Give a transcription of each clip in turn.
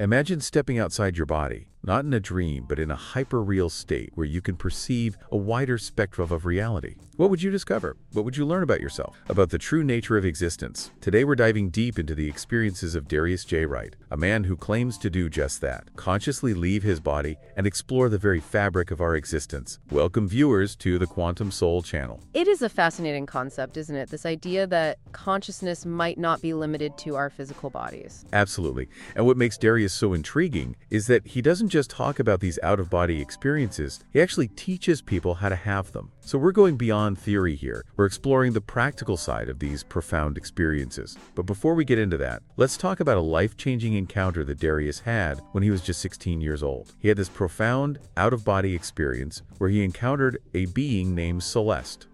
Imagine stepping outside your body, not in a dream, but in a hyper-real state where you can perceive a wider spectrum of reality. What would you discover? What would you learn about yourself? About the true nature of existence? Today we're diving deep into the experiences of Darius J Wright, a man who claims to do just that, consciously leave his body and explore the very fabric of our existence. Welcome viewers to the Quantum Soul channel. It is a fascinating concept, isn't it? This idea that consciousness might not be limited to our physical bodies. Absolutely. And what makes Darius so intriguing is that he doesn't just talk about these out-of-body experiences, he actually teaches people how to have them. So we're going beyond theory here. We're exploring the practical side of these profound experiences. But before we get into that, let's talk about a life-changing encounter that Darius had when he was just 16 years old. He had this profound out-of-body experience where he encountered a being named Celeste.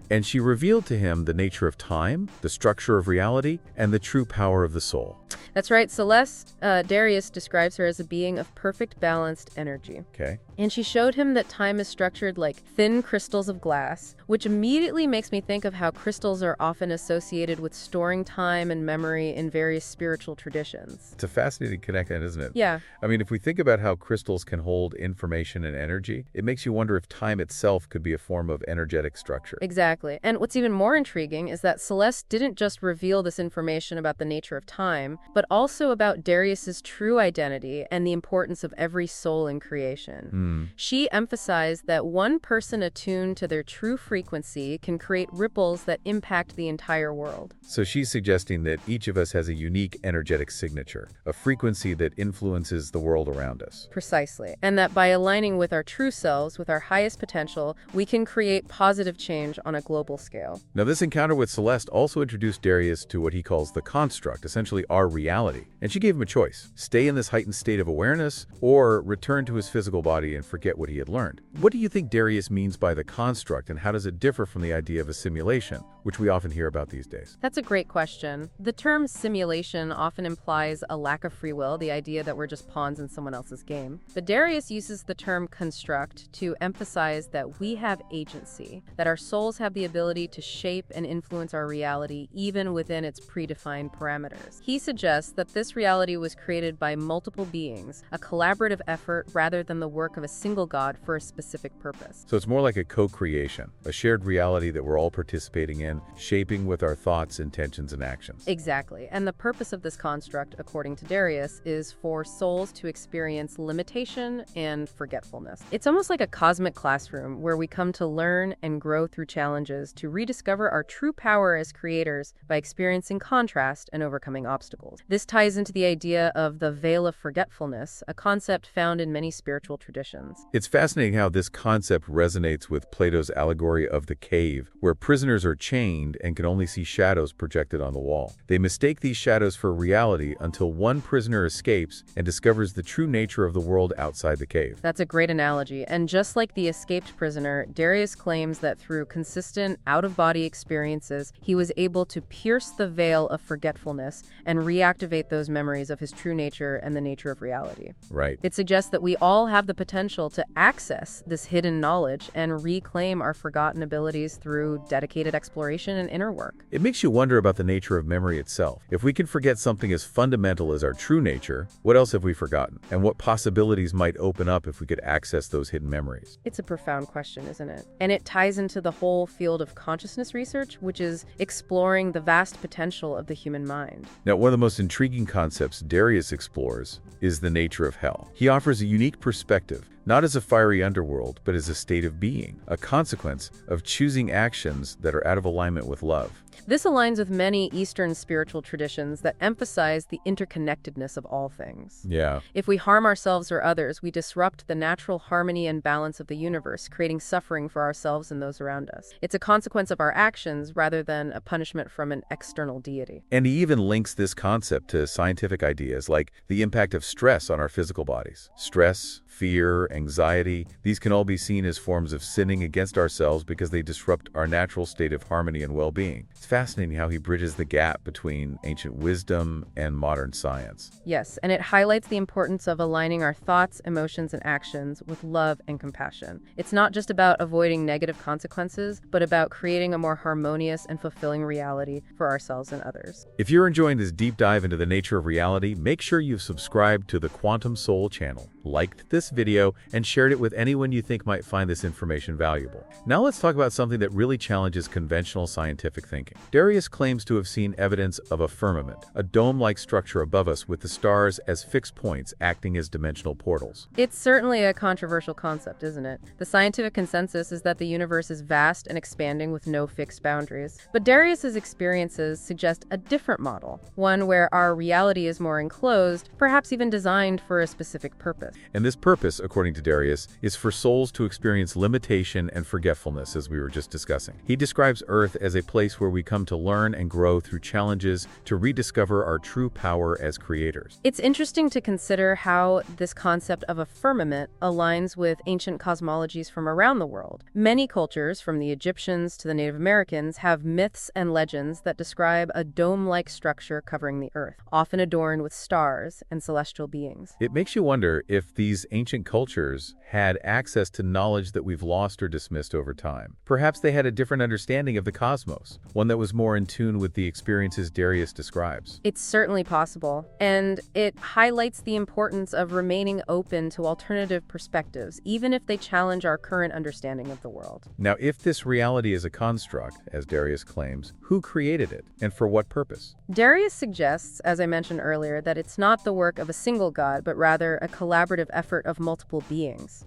And she revealed to him the nature of time, the structure of reality, and the true power of the soul. That's right, Celeste. Darius describes her as a being of perfect balanced energy. Okay. And she showed him that time is structured like thin crystals of glass, which immediately makes me think of how crystals are often associated with storing time and memory in various spiritual traditions. It's a fascinating connection, isn't it? Yeah. I mean, if we think about how crystals can hold information and energy, it makes you wonder if time itself could be a form of energetic structure. Exactly. And what's even more intriguing is that Celeste didn't just reveal this information about the nature of time, but also about Darius's true identity and the importance of every soul in creation. She emphasized that one person attuned to their true frequency can create ripples that impact the entire world. So she's suggesting that each of us has a unique energetic signature, a frequency that influences the world around us. Precisely. And that by aligning with our true selves, with our highest potential, we can create positive change on a global scale. Now, this encounter with Celeste also introduced Darius to what he calls the construct, essentially our reality. And she gave him a choice: stay in this heightened state of awareness or return to his physical body and forget what he had learned. What do you think Darius means by the construct, and how does it differ from the idea of a simulation, which we often hear about these days? That's a great question. The term simulation often implies a lack of free will, the idea that we're just pawns in someone else's game. But Darius uses the term construct to emphasize that we have agency, that our souls have the ability to shape and influence our reality even within its predefined parameters. He suggests that this reality was created by multiple beings, a collaborative effort rather than the work of a single god for a specific purpose. So it's more like a co-creation, a shared reality that we're all participating in, shaping with our thoughts, intentions, and actions. Exactly. And the purpose of this construct, according to Darius, is for souls to experience limitation and forgetfulness. It's almost like a cosmic classroom where we come to learn and grow through challenges, to rediscover our true power as creators by experiencing contrast and overcoming obstacles. This ties into the idea of the veil of forgetfulness, a concept found in many spiritual traditions. It's fascinating how this concept resonates with Plato's allegory of the cave, where prisoners are chained and can only see shadows projected on the wall. They mistake these shadows for reality until one prisoner escapes and discovers the true nature of the world outside the cave. That's a great analogy. And just like the escaped prisoner, Darius claims that through consistent out-of-body experiences, he was able to pierce the veil of forgetfulness and reactivate those memories of his true nature and the nature of reality. Right. It suggests that we all have the potential to access this hidden knowledge and reclaim our forgotten abilities through dedicated exploration and inner work. It makes you wonder about the nature of memory itself. If we can forget something as fundamental as our true nature, what else have we forgotten? And what possibilities might open up if we could access those hidden memories? It's a profound question, isn't it? And it ties into the whole field of consciousness research, which is exploring the vast potential of the human mind. Now, one of the most intriguing concepts Darius explores is the nature of hell. He offers a unique perspective, not as a fiery underworld, but as a state of being, a consequence of choosing actions that are out of alignment with love. This aligns with many Eastern spiritual traditions that emphasize the interconnectedness of all things. Yeah. If we harm ourselves or others, we disrupt the natural harmony and balance of the universe, creating suffering for ourselves and those around us. It's a consequence of our actions rather than a punishment from an external deity. And he even links this concept to scientific ideas like the impact of stress on our physical bodies. Stress, fear, anxiety, these can all be seen as forms of sinning against against ourselves because they disrupt our natural state of harmony and well-being. It's fascinating how he bridges the gap between ancient wisdom and modern science. Yes, and it highlights the importance of aligning our thoughts, emotions, and actions with love and compassion. It's not just about avoiding negative consequences, but about creating a more harmonious and fulfilling reality for ourselves and others. If you're enjoying this deep dive into the nature of reality, make sure you've subscribed to the Quantum Soul channel, liked this video, and shared it with anyone you think might find this information valuable. Now let's talk about something that really challenges conventional scientific thinking. Darius claims to have seen evidence of a firmament, a dome-like structure above us with the stars as fixed points acting as dimensional portals. It's certainly a controversial concept, isn't it? The scientific consensus is that the universe is vast and expanding with no fixed boundaries. But Darius's experiences suggest a different model, one where our reality is more enclosed, perhaps even designed for a specific purpose. And this purpose, according to Darius, is for souls to experience limitation and forgetfulness, as we were just discussing. He describes Earth as a place where we come to learn and grow through challenges to rediscover our true power as creators. It's interesting to consider how this concept of a firmament aligns with ancient cosmologies from around the world. Many cultures, from the Egyptians to the Native Americans, have myths and legends that describe a dome-like structure covering the Earth, often adorned with stars and celestial beings. It makes you wonder if these ancient cultures had access to knowledge that we've lost or dismissed over time. Perhaps they had a different understanding of the cosmos, one that was more in tune with the experiences Darius describes. It's certainly possible, and it highlights the importance of remaining open to alternative perspectives, even if they challenge our current understanding of the world. Now, if this reality is a construct, as Darius claims, who created it, and for what purpose? Darius suggests, as I mentioned earlier, that it's not the work of a single god, but rather a collaborative effort of multiple beings.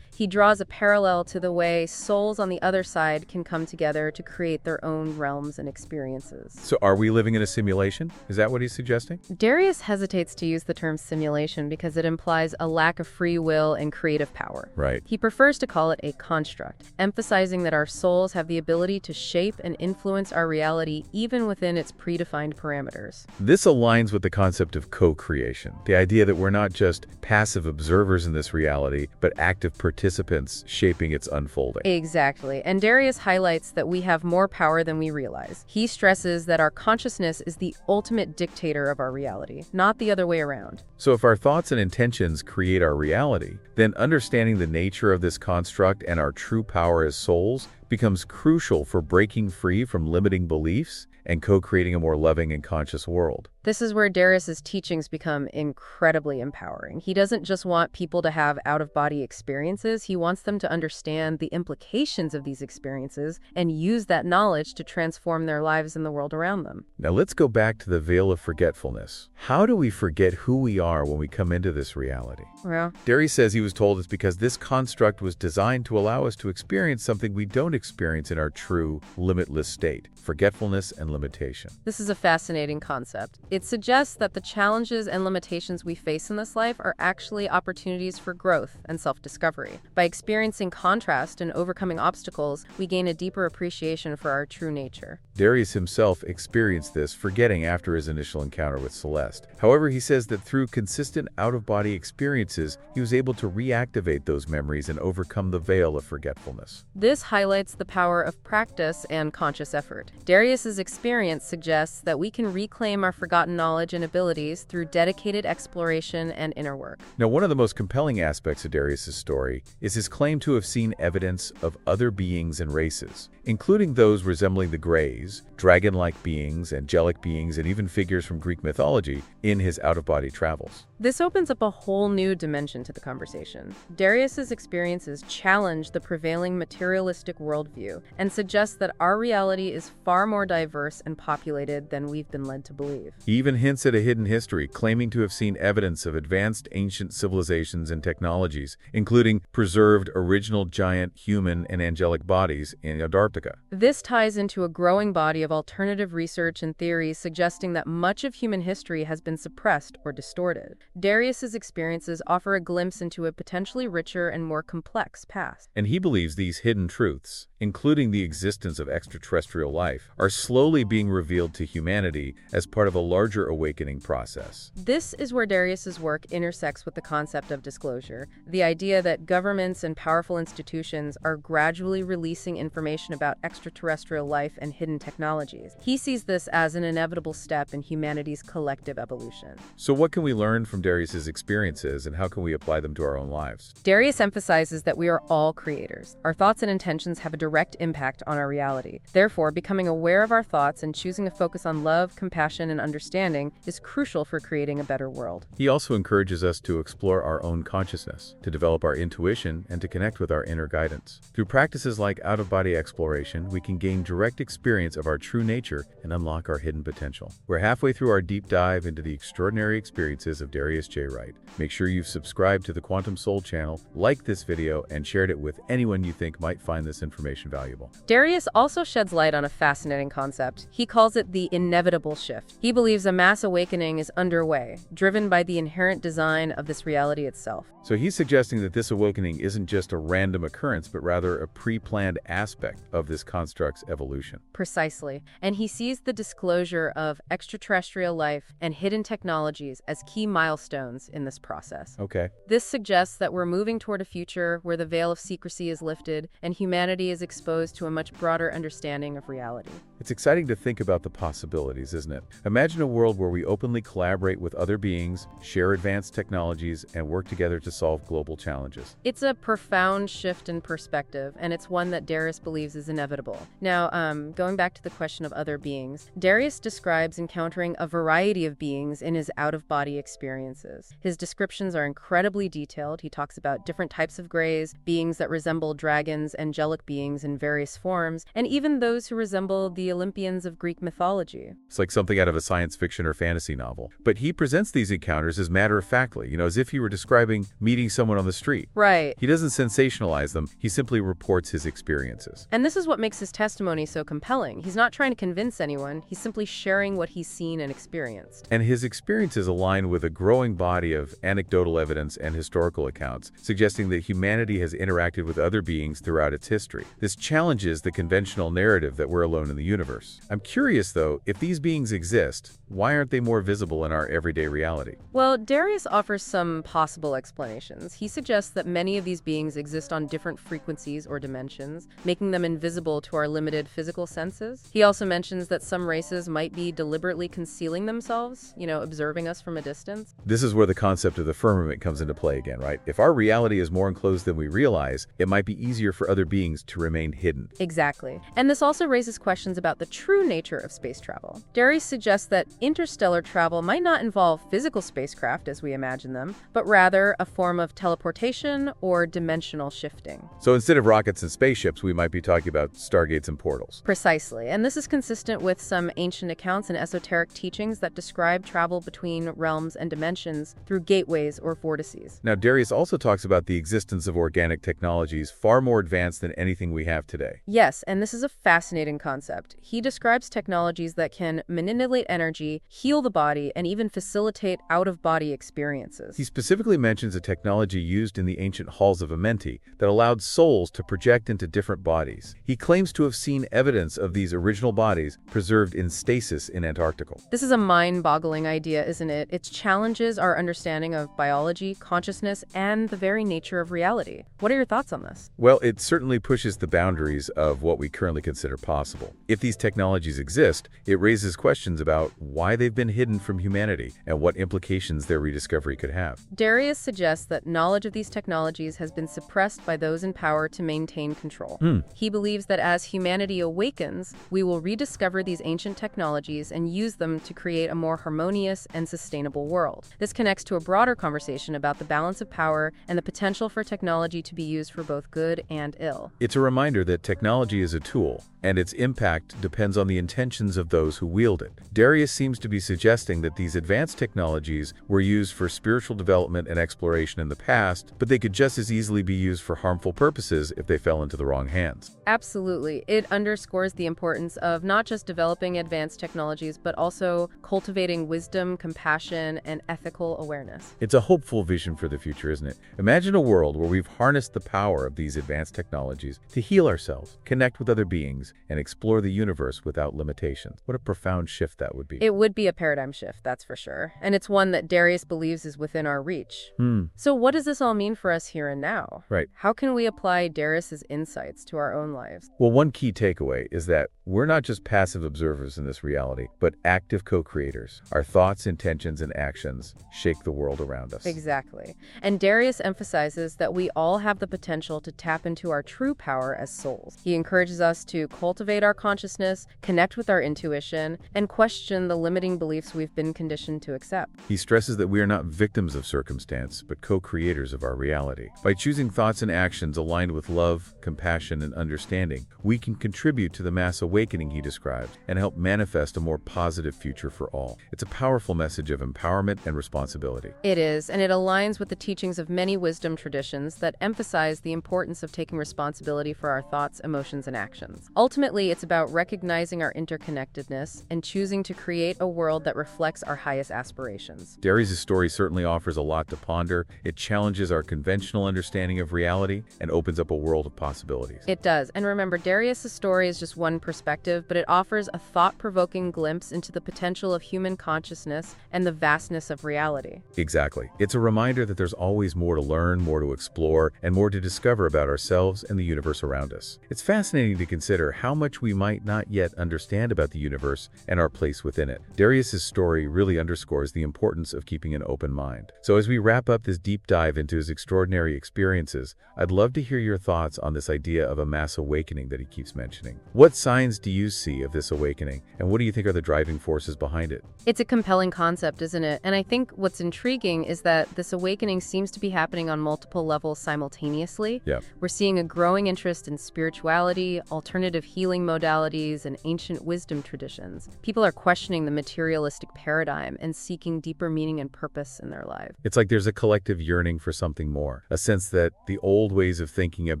He draws a parallel to the way souls on the other side can come together to create their own realms and experiences. So are we living in a simulation? Is that what he's suggesting? Darius hesitates to use the term simulation because it implies a lack of free will and creative power. Right. He prefers to call it a construct, emphasizing that our souls have the ability to shape and influence our reality even within its predefined parameters. This aligns with the concept of co-creation, the idea that we're not just passive observers in this reality, but active participants shaping its unfolding. Exactly, and Darius highlights that we have more power than we realize. He stresses that our consciousness is the ultimate dictator of our reality, not the other way around. So if our thoughts and intentions create our reality, then understanding the nature of this construct and our true power as souls becomes crucial for breaking free from limiting beliefs and co-creating a more loving and conscious world. This is where Darius's teachings become incredibly empowering. He doesn't just want people to have out-of-body experiences, he wants them to understand the implications of these experiences and use that knowledge to transform their lives and the world around them. Now let's go back to the veil of forgetfulness. How do we forget who we are when we come into this reality? Well, Darius says he was told it's because this construct was designed to allow us to experience something we don't experience in our true, limitless state: forgetfulness and limitation. this is a fascinating concept. It suggests that the challenges and limitations we face in this life are actually opportunities for growth and self-discovery. By experiencing contrast and overcoming obstacles, we gain a deeper appreciation for our true nature. Darius himself experienced this forgetting after his initial encounter with Celeste. However, he says that through consistent out-of-body experiences, he was able to reactivate those memories and overcome the veil of forgetfulness. This highlights the power of practice and conscious effort. Darius's experience suggests that we can reclaim our forgotten knowledge and abilities through dedicated exploration and inner work. Now, one of the most compelling aspects of Darius's story is his claim to have seen evidence of other beings and races, including those resembling the Greys, dragon-like beings, angelic beings, and even figures from Greek mythology in his out-of-body travels. This opens up a whole new dimension to the conversation. Darius's experiences challenge the prevailing materialistic worldview and suggest that our reality is far more diverse and populated than we've been led to believe. He even hints at a hidden history, claiming to have seen evidence of advanced ancient civilizations and technologies, including preserved original giant human and angelic bodies in Antarctica. This ties into a growing body of alternative research and theories suggesting that much of human history has been suppressed or distorted. Darius's experiences offer a glimpse into a potentially richer and more complex past. And he believes these hidden truths, including the existence of extraterrestrial life, are slowly being revealed to humanity as part of a larger awakening process. This is where Darius's work intersects with the concept of disclosure, the idea that governments and powerful institutions are gradually releasing information about extraterrestrial life and hidden technologies. He sees this as an inevitable step in humanity's collective evolution. So what can we learn from Darius's experiences, and how can we apply them to our own lives? Darius emphasizes that we are all creators. Our thoughts and intentions have a direct impact on our reality. Therefore, becoming aware of our thoughts and choosing a focus on love, compassion, and understanding is crucial for creating a better world. He also encourages us to explore our own consciousness, to develop our intuition, and to connect with our inner guidance. Through practices like out-of-body exploration, we can gain direct experience of our true nature and unlock our hidden potential. We're halfway through our deep dive into the extraordinary experiences of Darius J Wright. Make sure you've subscribed to the Quantum Soul channel, liked this video, and shared it with anyone you think might find this information valuable. Darius also sheds light on a fascinating concept. He calls it the inevitable shift. He believes a mass awakening is underway, driven by the inherent design of this reality itself. So he's suggesting that this awakening isn't just a random occurrence, but rather a pre-planned aspect of this construct's evolution. Precisely. And he sees the disclosure of extraterrestrial life and hidden technologies as key milestones in this process. Okay. This suggests that we're moving toward a future where the veil of secrecy is lifted and humanity is exposed to a much broader understanding of reality. It's exciting to think about the possibilities, isn't it? Imagine a world where we openly collaborate with other beings, share advanced technologies, and work together to solve global challenges. It's a profound shift in perspective, and it's one that Darius believes is inevitable. Now, going back to the question of other beings, Darius describes encountering a variety of beings in his out-of-body experiences. His descriptions are incredibly detailed. He talks about different types of greys, beings that resemble dragons, angelic beings in various forms, and even those who resemble the Olympians of Greek mythology. It's like something out of a science fiction or fantasy novel. But he presents these encounters as matter-of-factly, as if he were describing meeting someone on the street. Right. He doesn't sensationalize them, he simply reports his experiences. And this is what makes his testimony so compelling. He's not trying to convince anyone, he's simply sharing what he's seen and experienced. And his experiences align with a growing body of anecdotal evidence and historical accounts, suggesting that humanity has interacted with other beings throughout its history. This challenges the conventional narrative that we're alone in the universe. I'm curious, though, if these beings exist, why aren't they more visible in our everyday reality? Well, Darius offers some possible explanations. He suggests that many of these beings exist on different frequencies or dimensions, making them invisible to our limited physical senses. He also mentions that some races might be deliberately concealing themselves, observing us from a distance. This is where the concept of the firmament comes into play again, right? If our reality is more enclosed than we realize, it might be easier for other beings to remain hidden. Exactly. And this also raises questions about the true nature of space travel. Darius suggests that interstellar travel might not involve physical spacecraft as we imagine them, but rather a form of teleportation or dimensional shifting. So instead of rockets and spaceships, we might be talking about stargates and portals. Precisely. And this is consistent with some ancient accounts and esoteric teachings that describe travel between realms and dimensions through gateways or vortices. Now, Darius also talks about the existence of organic technologies far more advanced than anything we have today. Yes, and this is a fascinating concept. He describes technologies that can manipulate energy, heal the body, and even facilitate out-of-body experiences. He specifically mentions a technology used in the ancient halls of Amenti that allowed souls to project into different bodies. He claims to have seen evidence of these original bodies preserved in stasis in Antarctica. This is a mind-boggling idea, isn't it? It challenges our understanding of biology, consciousness, and the very nature of reality. What are your thoughts on this? Well, it certainly pushes the boundaries of what we currently consider possible. If these technologies exist, it raises questions about why they've been hidden from humanity and what implications their rediscovery could have. Darius suggests that knowledge of these technologies has been suppressed by those in power to maintain control. He believes that as humanity awakens, we will rediscover these ancient technologies and use them to create a more harmonious and sustainable world. This connects to a broader conversation about the balance of power and the potential for technology to be used for both good and ill. It's a reminder that technology is a tool, and its impact depends on the intentions of those who wield it. Darius seems to be suggesting that these advanced technologies were used for spiritual development and exploration in the past, but they could just as easily be used for harmful purposes if they fell into the wrong hands. Absolutely. It underscores the importance of not just developing advanced technologies, but also cultivating wisdom, compassion, and ethical awareness. It's a hopeful vision for the future, isn't it? Imagine a world where we've harnessed the power of these advanced technologies to heal ourselves, connect with other beings, and explore the universe without limitations. What a profound shift that would be. It would be a paradigm shift, that's for sure. And it's one that Darius believes is within our reach. So what does this all mean for us here and now? Right. How can we apply Darius's insights to our own lives? Well, one key takeaway is that we're not just passive observers in this reality, but active co-creators. Our thoughts, intentions, and actions shake the world around us. Exactly. And Darius emphasizes that we all have the potential to tap into our true power as souls. He encourages us to cultivate our consciousness, connect with our intuition, and question the limiting beliefs we've been conditioned to accept. He stresses that we are not victims of circumstance, but co-creators of our reality. By choosing thoughts and actions aligned with love, compassion, and understanding, we can contribute to the mass awakening he described and help manifest a more positive future for all. It's a powerful message of empowerment and responsibility. It is, and it aligns with the teachings of many wisdom traditions that emphasize the importance of taking responsibility for our thoughts, emotions, and actions. Ultimately, it's about recognizing our interconnectedness and choosing to create a world that reflects our highest aspirations. Darius' story certainly offers a lot to ponder. It challenges our conventional understanding of reality and opens up a world of possibilities. It does. And remember, Darius' story is just one perspective, but it offers a thought-provoking glimpse into the potential of human consciousness and the vastness of reality. Exactly. It's a reminder that there's always more to learn, more to explore, and more to discover about ourselves and the universe around us. It's fascinating to consider how much we might not yet understand about the universe and our place within it. Darius' story really underscores the importance of keeping an open mind. So as we wrap up this deep dive into his extraordinary experiences, I'd love to hear your thoughts on this idea of a mass awakening that he keeps mentioning. What signs do you see of this awakening, and what do you think are the driving forces behind it? It's a compelling concept, isn't it? And I think what's intriguing is that this awakening seems to be happening on multiple levels simultaneously. Yeah. We're seeing a growing interest in spirituality, alternative healing modalities, and ancient wisdom traditions. People are questioning the materialistic paradigm and seeking deeper meaning and purpose in their lives. It's like there's a collective yearning for something more, a sense that the old ways of thinking and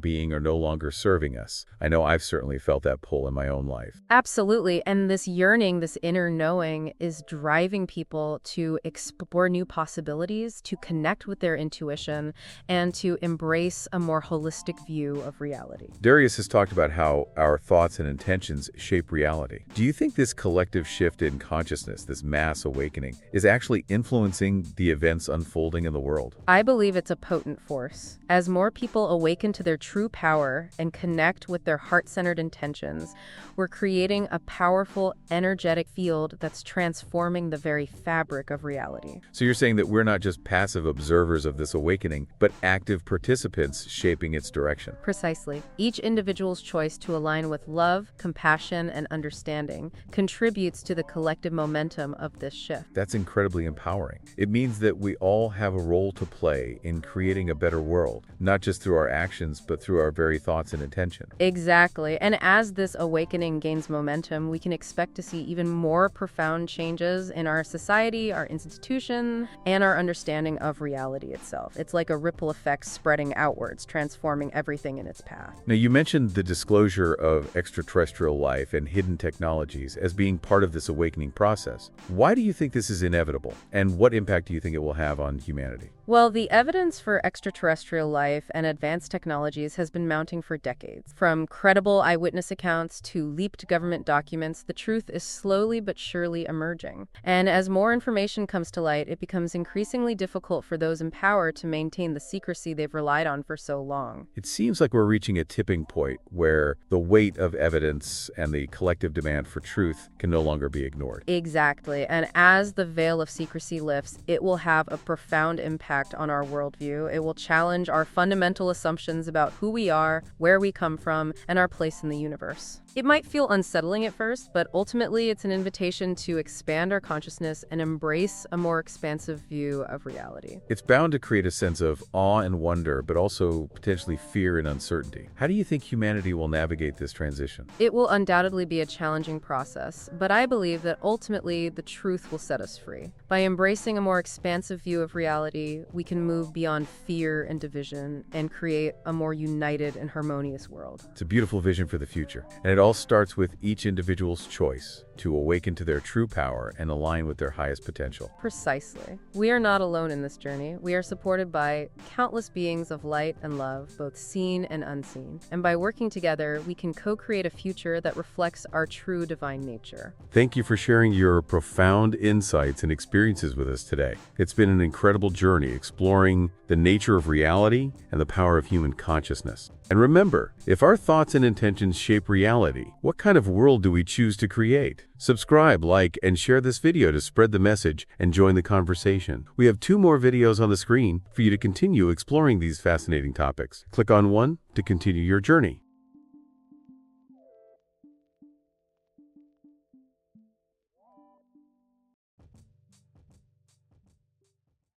being are no longer serving us. I know I've certainly felt that pull in my own life. Absolutely. And this yearning, this inner knowing, is driving people to explore new possibilities, to connect with their intuition, and to embrace a more holistic view of reality. Darius has talked about how our thoughts and intentions shape reality. Do you think this collective shift in consciousness, this mass awakening, is actually influencing the events unfolding in the world? I believe it's a potent force. As more people awaken to their true power and connect with their heart-centered intentions, we're creating a powerful, energetic field that's transforming the very fabric of reality. So you're saying that we're not just passive observers of this awakening, but active participants shaping its direction. Precisely. Each individual's choice to align with love, compassion, and understanding contributes to the collective momentum of this shift. That's incredibly empowering. It means that we all have a role to play in creating a better world, not just through our actions, but through our very thoughts and intention. Exactly. And as this awakening gains momentum, we can expect to see even more profound changes in our society, our institution, and our understanding of reality itself. It's like a ripple effect spreading outwards, transforming everything in its path. Now, you mentioned the disclosure of extraterrestrial life and hidden technologies as being part of this awakening process. Why do you think this is inevitable, and what impact do you think it will have on humanity? Well, the evidence for extraterrestrial life and advanced technologies has been mounting for decades. From credible eyewitness accounts to leaked government documents, the truth is slowly but surely emerging. And as more information comes to light, it becomes increasingly difficult for those in power to maintain the secrecy they've relied on for so long. It seems like we're reaching a tipping point where the weight of evidence and the collective demand for truth can no longer be ignored. Exactly. And as the veil of secrecy lifts, it will have a profound impact on our worldview. It will challenge our fundamental assumptions about who we are, where we come from, and our place in the universe. It might feel unsettling at first, but ultimately it's an invitation to expand our consciousness and embrace a more expansive view of reality. It's bound to create a sense of awe and wonder, but also potentially fear and uncertainty. How do you think humanity will navigate this transition? It will undoubtedly be a challenging process, but I believe that ultimately the truth will set us free. By embracing a more expansive view of reality, collectively, we can move beyond fear and division and create a more united and harmonious world. It's a beautiful vision for the future, and it all starts with each individual's choice to awaken to their true power and align with their highest potential. Precisely. We are not alone in this journey. We are supported by countless beings of light and love, both seen and unseen. And by working together, we can co-create a future that reflects our true divine nature. Thank you for sharing your profound insights and experiences with us today. It's been an incredible journey exploring the nature of reality and the power of human consciousness. And remember, if our thoughts and intentions shape reality, what kind of world do we choose to create? Subscribe, like, and share this video to spread the message and join the conversation. We have 2 more videos on the screen for you to continue exploring these fascinating topics. Click on one to continue your journey.